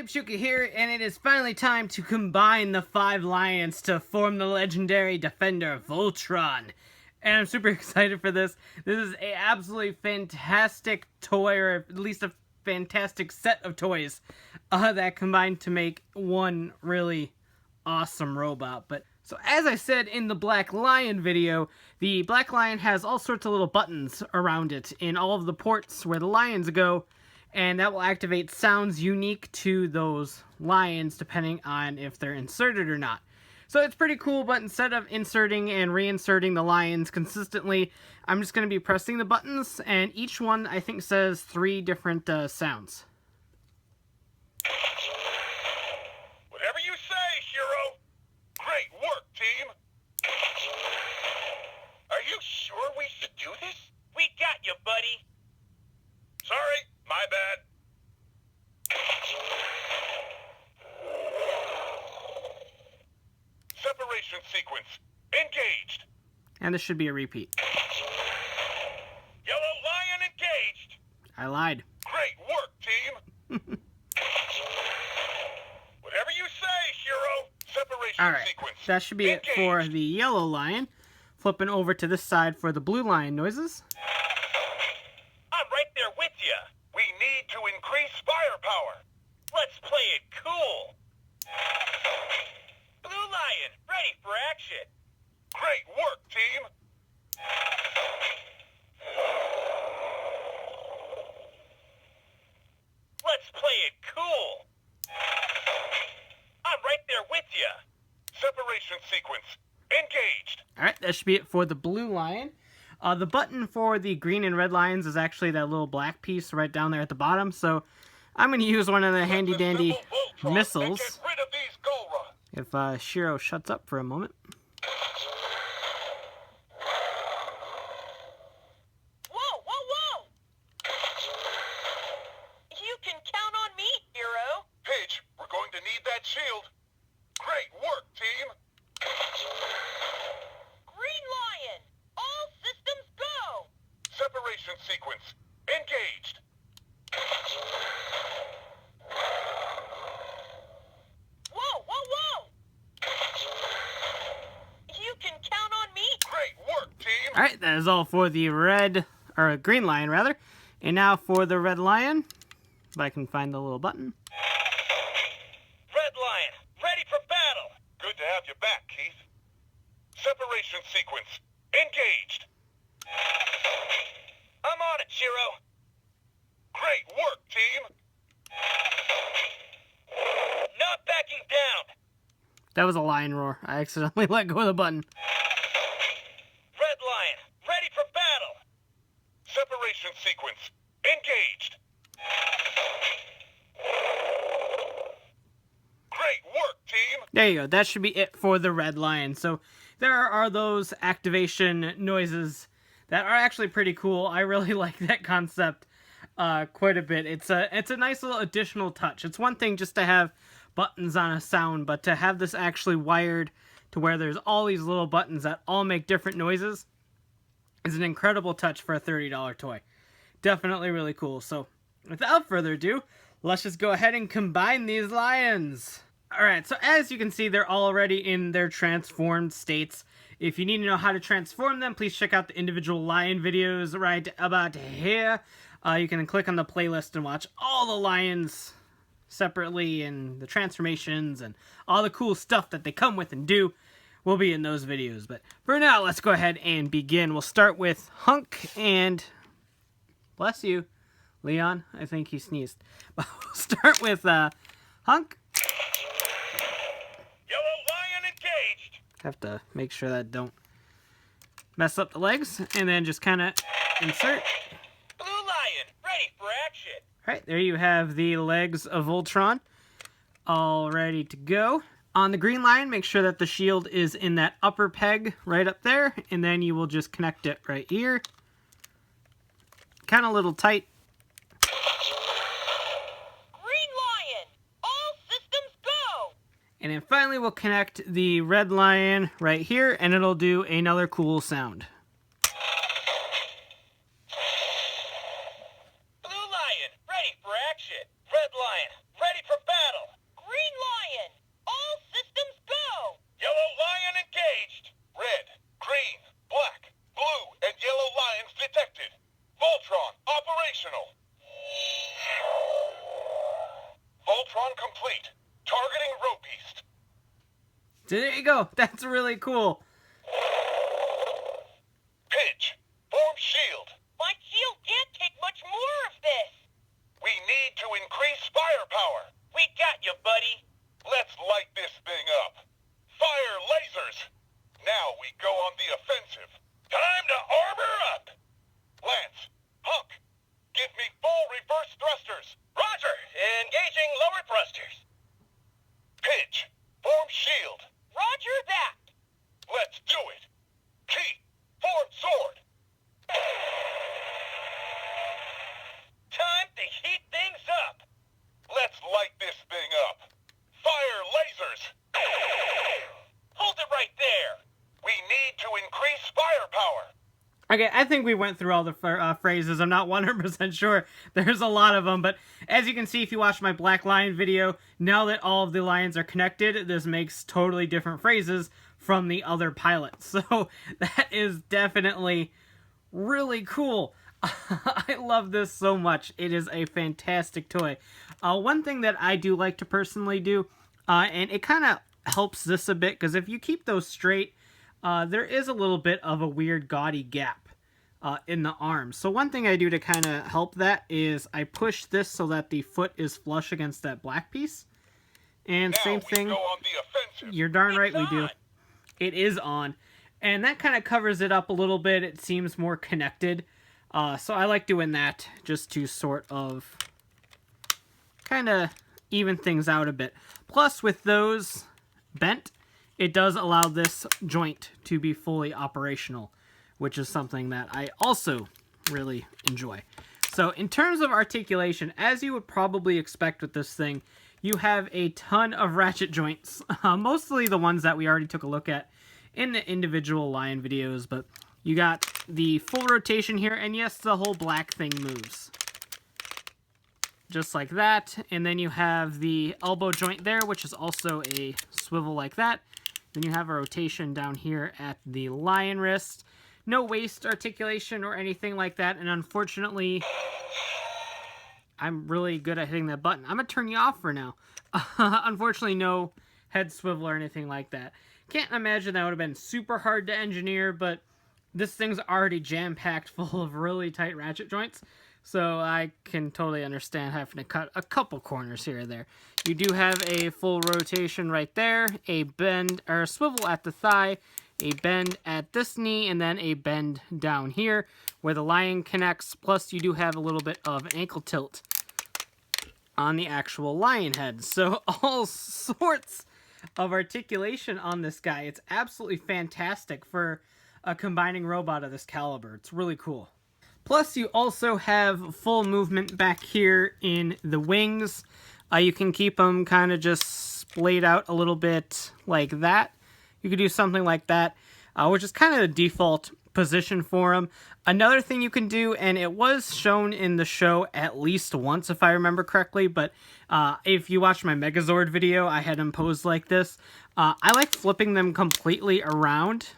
Shuka here, and it is finally time to combine the 5 lions to form the legendary defender Voltron. And I'm super excited for this. This is a absolutely fantastic toy, or at least a fantastic set of toys that combine to make one really awesome robot. But so as I said in the Black Lion video, the Black Lion has all sorts of little buttons around it in all of the ports where the lions go. And that will activate sounds unique to those lions depending on if they're inserted or not. So it's pretty cool, but instead of inserting and reinserting the lions consistently, I'm just going to be pressing the buttons, and each one I think says 3 different sounds. Whatever you say, Shiro. Great work, team. Are you sure we should do this? We got you, buddy. Sorry. My bad. Separation sequence engaged. And this should be a repeat. Yellow lion engaged. I lied. Great work, team. Whatever you say, Shiro. Separation Alright, sequence. that should be engaged. it for the yellow lion. Flipping over to this side for the blue lion noises. I'm right there with you. We need to increase firepower. Let's play it cool. Blue Lion, ready for action. Great work, team. Let's play it cool. I'm right there with you. Separation sequence engaged. Alright, that should be it for the blue lion. The button for the green and red lions is actually that little black piece right down there at the bottom. So I'm going to use one of the handy dandy missiles. If Shiro shuts up for a moment. Whoa, whoa, whoa! You can count on me, Shiro. Paige, we're going to need that shield. Great work, team. Green Lion, all systems go. Separation sequence engaged. Whoa, whoa, whoa! You can count on me. Great work, team. Alright, that is all for the red, or green lion rather. And now for the red lion, if I can find the little button. Red Lion, ready for battle. Good to have you back, Keith. Separation sequence engaged. I'm on it, Shiro. Great work, team. Not backing down. That was a lion roar. I accidentally let go of the button. Red Lion, ready for battle. Separation sequence engaged. Great work, team. There you go. That should be it for the red lion. So there are those activation noises that are actually pretty cool. I really like that concept quite a bit. It's a nice little additional touch. It's one thing just to have buttons on a sound, but to have this actually wired to where there's all these little buttons that all make different noises is an incredible touch for a $30 toy. Definitely really cool. So without further ado, let's just go ahead and combine these lions. Alright, so as you can see, they're already in their transformed states. If you need to know how to transform them, please check out the individual lion videos right about here. You can click on the playlist and watch all the lions separately, and the transformations and all the cool stuff that they come with and do will be in those videos. But for now, let's go ahead and begin. We'll start with Hunk and, bless you, Leon. I think he sneezed. But we'll start with Hunk. Yellow Lion engaged. Have to make sure that don't mess up the legs, and then just kind of insert. Blue Lion, ready for action. Alright, there you have the legs of Voltron, all ready to go. On the green lion, make sure that the shield is in that upper peg right up there, and then you will just connect it right here. Kind of a little tight. Green Lion, all systems go. And then finally we'll connect the red lion right here, and it'll do another cool sound. Blue Lion, ready for action. Red Lion, ready for battle. There you go. That's really cool. Pitch. Form shield. My shield can't take much more of this. We need to increase firepower. We got you, buddy. Let's light this thing up. Fire lasers. Now we go on the offensive. Time to armor up. Lance, Hunk, give me full reverse thrusters. Roger. Engaging lower thrusters. Pitch. Form shield. Roger that. Let's do it. Key. Form sword. Time to heat things up. Let's light this thing up. Fire lasers. Hold it right there. We need to increase firepower. Okay, I think we went through all the phrases. I'm not 100% sure. There's a lot of them, but as you can see if you watch my Black Lion video, now that all of the lions are connected, this makes totally different phrases from the other pilots. So that is definitely really cool. I love this so much. It is a fantastic toy. One thing that I do like to personally do, and it kind of helps this a bit, because if you keep those straight, there is a little bit of a weird gaudy gap in the arms. So one thing I do to kind of help that is I push this so that the foot is flush against that black piece. And Now same we thing, go on the offensive. you're darn right we It's do. on. It is on. And that kind of covers it up a little bit. It seems more connected. So I like doing that just to sort of kind of even things out a bit. Plus, with those bent, it does allow this joint to be fully operational, which is something that I also really enjoy. So in terms of articulation, as you would probably expect with this thing, you have a ton of ratchet joints, mostly the ones that we already took a look at in the individual lion videos, but you got the full rotation here, and yes, the whole black thing moves. Just like that, and then you have the elbow joint there, which is also a swivel like that. Then you have a rotation down here at the lion wrist. No waist articulation or anything like that, and unfortunately, I'm really good at hitting that button. I'm going to turn you off for now. Unfortunately, no head swivel or anything like that. Can't imagine that would have been super hard to engineer, but this thing's already jam-packed full of really tight ratchet joints, so I can totally understand having to cut a couple corners here or there. You do have a full rotation right there, a bend or a swivel at the thigh, a bend at this knee, and then a bend down here where the lion connects, plus you do have a little bit of an ankle tilt on the actual lion head. So all sorts of articulation on this guy. It's absolutely fantastic for a combining robot of this caliber. It's really cool. Plus, you also have full movement back here in the wings. You can keep them kind of just splayed out a little bit like that. You could do something like that, which is kind of the default position for them. Another thing you can do, and it was shown in the show at least once if I remember correctly, but if you watch my Megazord video, I had them posed like this. I like flipping them completely around,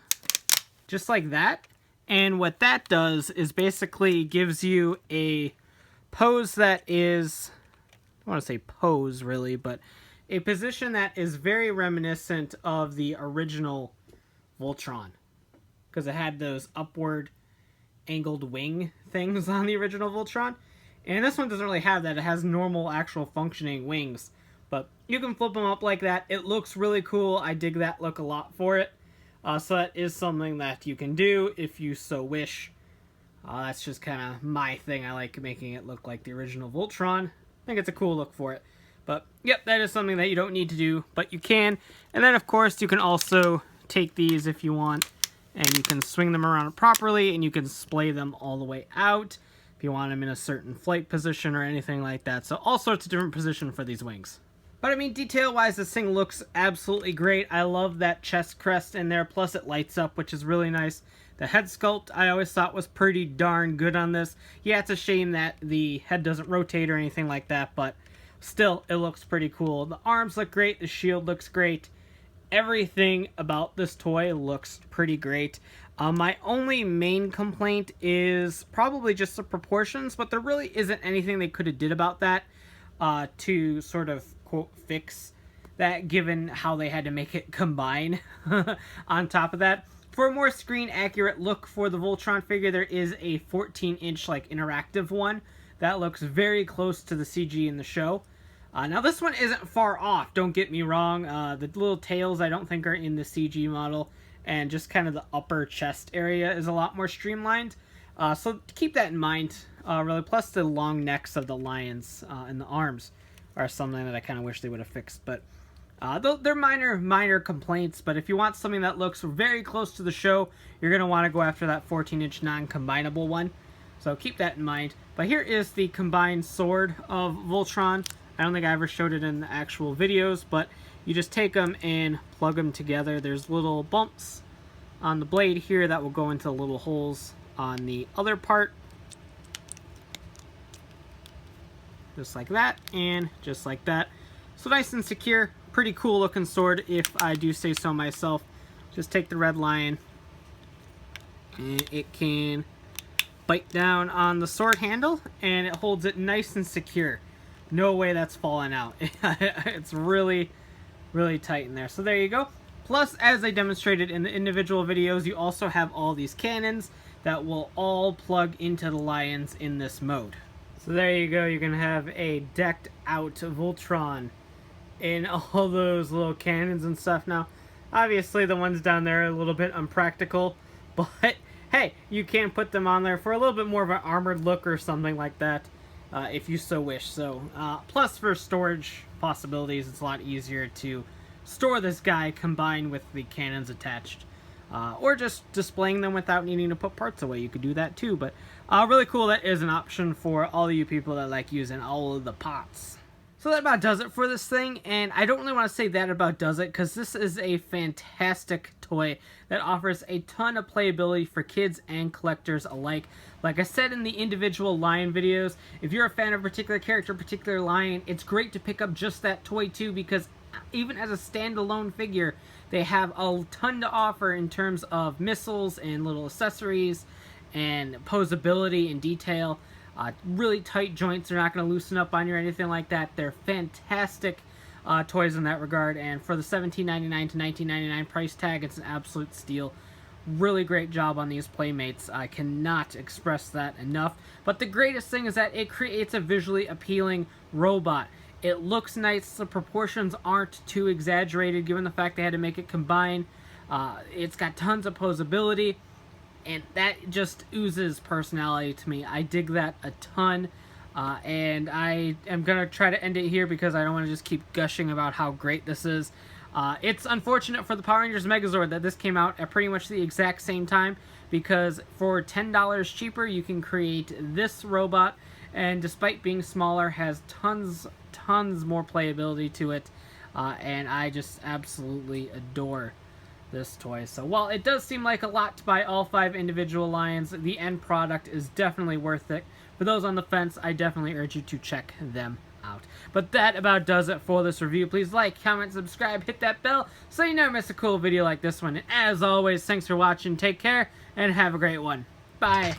just like that. And what that does is basically gives you a pose that is, I want to say pose really, but a position that is very reminiscent of the original Voltron, because it had those upward angled wing things on the original Voltron, and this one doesn't really have that. It has normal actual functioning wings, but you can flip them up like that. It looks really cool. I dig that look a lot for it. So that is something that you can do if you so wish. That's just kind of my thing. I like making it look like the original Voltron. I think it's a cool look for it. But, yep, that is something that you don't need to do, but you can. And then, of course, you can also take these if you want, and you can swing them around properly, and you can splay them all the way out if you want them in a certain flight position or anything like that. So all sorts of different positions for these wings. But I mean, detail-wise, this thing looks absolutely great. I love that chest crest in there, plus it lights up, which is really nice. The head sculpt, I always thought was pretty darn good on this. Yeah, it's a shame that the head doesn't rotate or anything like that, but still, it looks pretty cool. The arms look great, the shield looks great. Everything about this toy looks pretty great. My only main complaint is probably just the proportions, but there really isn't anything they could have did about that to sort of, quote, fix that given how they had to make it combine. On top of that, for a more screen accurate look for the Voltron figure, there is a 14-inch like interactive one that looks very close to the CG in the show. Now this one isn't far off, don't get me wrong. The little tails I don't think are in the CG model, and just kind of the upper chest area is a lot more streamlined. So keep that in mind, really. Plus the long necks of the lions and the arms are something that I kind of wish they would have fixed. But they're minor complaints, but if you want something that looks very close to the show, you're going to want to go after that 14-inch non-combinable one. So keep that in mind. But here is the combined sword of Voltron. I don't think I ever showed it in the actual videos, but you just take them and plug them together. There's little bumps on the blade here that will go into little holes on the other part. Just like that, and just like that. So nice and secure. Pretty cool looking sword, if I do say so myself. Just take the red lion, and it can bite down on the sword handle, and it holds it nice and secure. No way that's falling out. It's really, really tight in there. So there you go. Plus, as I demonstrated in the individual videos, you also have all these cannons that will all plug into the lions in this mode. So there you go. You're going to have a decked out Voltron in all those little cannons and stuff. Now, obviously the ones down there are a little bit unpractical, but hey, you can put them on there for a little bit more of an armored look or something like that. If you so wish. So, plus for storage possibilities, it's a lot easier to store this guy combined with the cannons attached. Or just displaying them without needing to put parts away. You could do that too, but really cool that is an option for all of you people that like using all of the pots. So that about does it for this thing, and I don't really want to say that about does it, because this is a fantastic toy that offers a ton of playability for kids and collectors alike. Like I said in the individual lion videos, if you're a fan of a particular character, particular lion, it's great to pick up just that toy too, because even as a standalone figure, they have a ton to offer in terms of missiles and little accessories and posability and detail. Really tight joints, they're not going to loosen up on you or anything like that. They're fantastic toys in that regard, and for the $17.99 to $19.99 price tag, it's an absolute steal. Really great job on these Playmates. I cannot express that enough. But the greatest thing is that it creates a visually appealing robot. It looks nice, the proportions aren't too exaggerated given the fact they had to make it combine. It's got tons of posability, and that just oozes personality to me. I dig that a ton, and I am going to try to end it here because I don't want to just keep gushing about how great this is. It's unfortunate for the Power Rangers Megazord that this came out at pretty much the exact same time, because for $10 cheaper you can create this robot, and despite being smaller, has tons more playability to it, and I just absolutely adore this toy. So while it does seem like a lot to buy all 5 individual lions, the end product is definitely worth it. For those on the fence, I definitely urge you to check them out. But that about does it for this review. Please like, comment, subscribe, hit that bell so you never miss a cool video like this one. And as always, thanks for watching, take care, and have a great one. Bye.